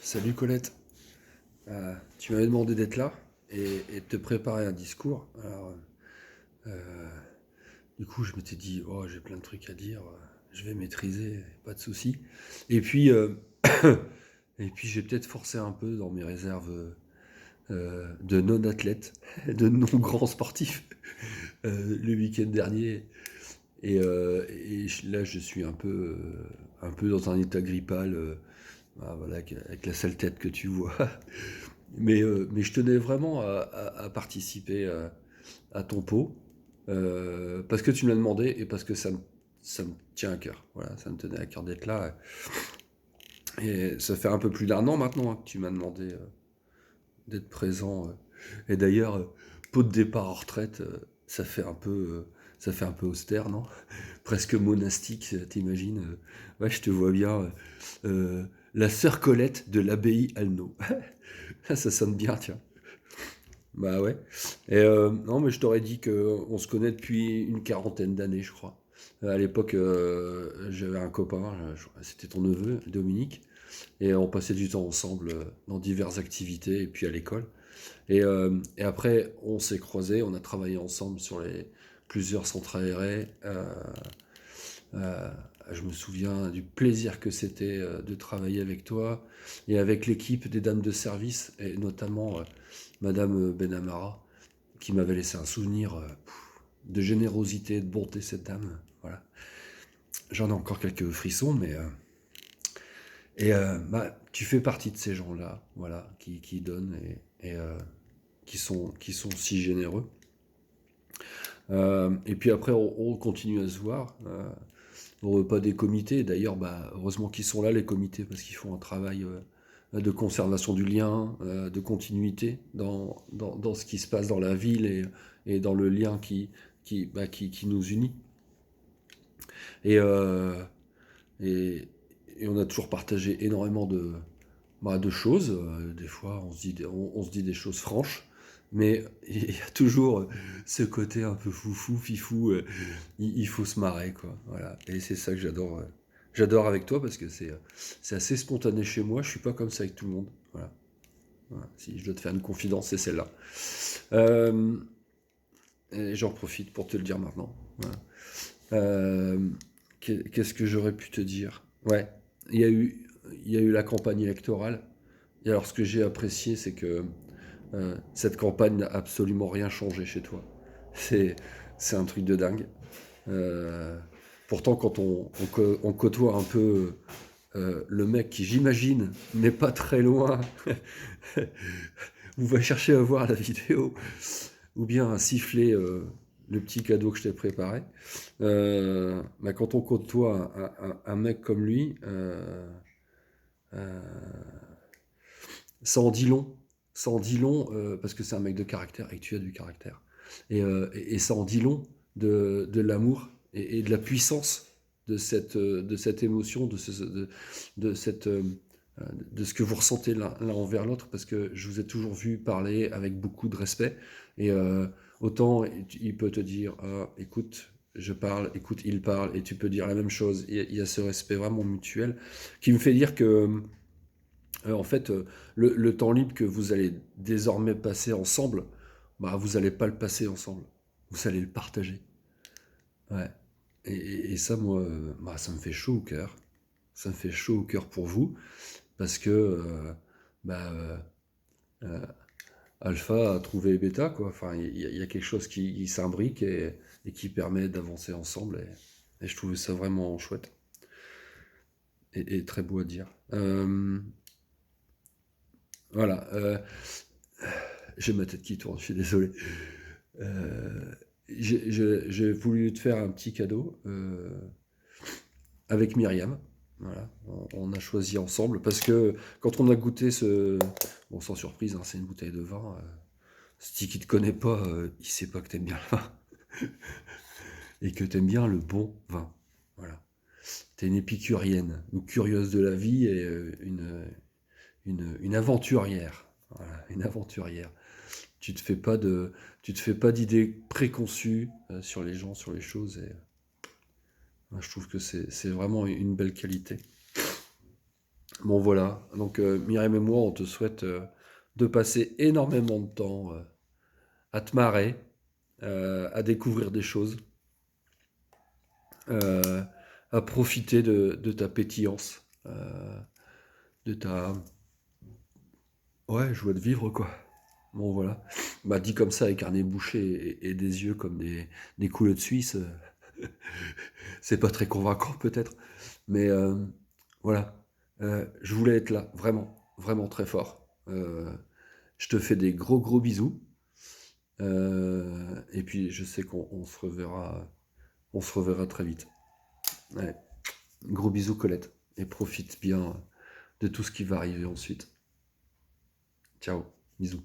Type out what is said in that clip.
Salut Colette. Tu m'avais demandé d'être là et de te préparer un discours. Alors, euh, du coup, je m'étais dit, oh, j'ai plein de trucs à dire, je vais maîtriser, pas de souci. Et puis, et puis j'ai peut-être forcé un peu dans mes réserves de non-athlètes, de non-grands sportifs, le week-end dernier. Là, je suis un peu dans un état grippal, voilà, avec la sale tête que tu vois. Mais je tenais vraiment à participer à ton pot, parce que tu me l'as demandé et parce que ça me tient à cœur. Voilà, ça me tenait à cœur d'être là. Et ça fait un peu plus d'1 an maintenant, hein, que tu m'as demandé d'être présent. Et d'ailleurs, pot de départ en retraite, ça fait un peu austère, non? Presque monastique, t'imagines? Ouais, je te vois bien. La sœur Colette de l'abbaye Alno. Ça sonne bien, tiens. Bah ouais. Non, mais je t'aurais dit qu'on se connaît depuis une quarantaine d'années, je crois. À l'époque, j'avais un copain, c'était ton neveu, Dominique, et on passait du temps ensemble dans diverses activités et puis à l'école. Et après, on s'est croisés, on a travaillé ensemble sur plusieurs centres aérés. Euh, je me souviens du plaisir que c'était de travailler avec toi et avec l'équipe des dames de service, et notamment Madame Benamara, qui m'avait laissé un souvenir de générosité, de bonté, cette dame. Voilà. J'en ai encore quelques frissons, bah, tu fais partie de ces gens-là, voilà, qui donnent et qui sont si généreux. Et puis après, on continue à se voir au repas des comités. D'ailleurs, bah, heureusement qu'ils sont là, les comités, parce qu'ils font un travail de conservation du lien, de continuité dans ce qui se passe dans la ville et dans le lien qui nous unit. Et, euh, et, et on a toujours partagé énormément de choses. Des fois, on se dit des choses franches, mais il y a toujours ce côté un peu foufou, fifou. Il faut se marrer, quoi. Voilà. Et c'est ça que j'adore. J'adore avec toi parce que c'est assez spontané chez moi. Je suis pas comme ça avec tout le monde. Voilà. Voilà. Si je dois te faire une confidence, c'est celle-là. Euh, et j'en profite pour te le dire maintenant. Voilà. Euh, Qu'est-ce que j'aurais pu te dire? Ouais, il y a eu, il y a eu la campagne électorale. Et alors, ce que j'ai apprécié, c'est que cette campagne n'a absolument rien changé chez toi. C'est, c'est un truc de dingue. Euh, Pourtant, quand on côtoie un peu le mec qui, j'imagine, n'est pas très loin, ou va chercher à voir la vidéo, ou bien à siffler le petit cadeau que je t'ai préparé, bah, quand on côtoie un mec comme lui, euh, ça en dit long. Ça en dit long parce que c'est un mec de caractère et que tu as du caractère. Et ça en dit long de l'amour et de la puissance de cette émotion, de cette, de ce que vous ressentez l'un envers l'autre, parce que je vous ai toujours vu parler avec beaucoup de respect. Et autant il peut te dire, ah, écoute, je parle, écoute, il parle, et tu peux dire la même chose. Il y a ce respect vraiment mutuel qui me fait dire que en fait, le temps libre que vous allez désormais passer ensemble, bah, vous n'allez pas le passer ensemble. Vous allez le partager. Ouais. Et ça, moi, bah, ça me fait chaud au cœur. Ça me fait chaud au cœur pour vous, parce que bah, euh, Alpha a trouvé Beta, quoi. Enfin, il y a quelque chose qui s'imbrique et qui permet d'avancer ensemble. Et je trouve ça vraiment chouette et très beau à dire. Voilà. J'ai ma tête qui tourne, je suis désolé. Euh, j'ai voulu te faire un petit cadeau avec Myriam. Voilà, on a choisi ensemble parce que quand on a goûté bon, sans surprise, hein, c'est une bouteille de vin. Si qui te connaît pas, il sait pas que t'aimes bien le vin et que t'aimes bien le bon vin. Voilà, t'es une épicurienne, une curieuse de la vie et une aventurière. Voilà, une aventurière. Tu te fais pas de, tu te fais pas d'idées préconçues sur les gens, sur les choses. Et je trouve que c'est vraiment une belle qualité. Bon voilà, donc Myriam et moi, on te souhaite de passer énormément de temps à te marrer, à découvrir des choses, euh, à profiter de ta pétillance, de ta ouais, joie de vivre quoi. Bon voilà, bah dit comme ça avec un nez bouché et des yeux comme des couleaux de Suisse, c'est pas très convaincant peut-être, mais voilà. Je voulais être là, vraiment, vraiment très fort. Je te fais des gros gros bisous. Et puis je sais qu'on on se reverra très vite. Ouais. Gros bisous Colette. Et profite bien de tout ce qui va arriver ensuite. Ciao, bisous.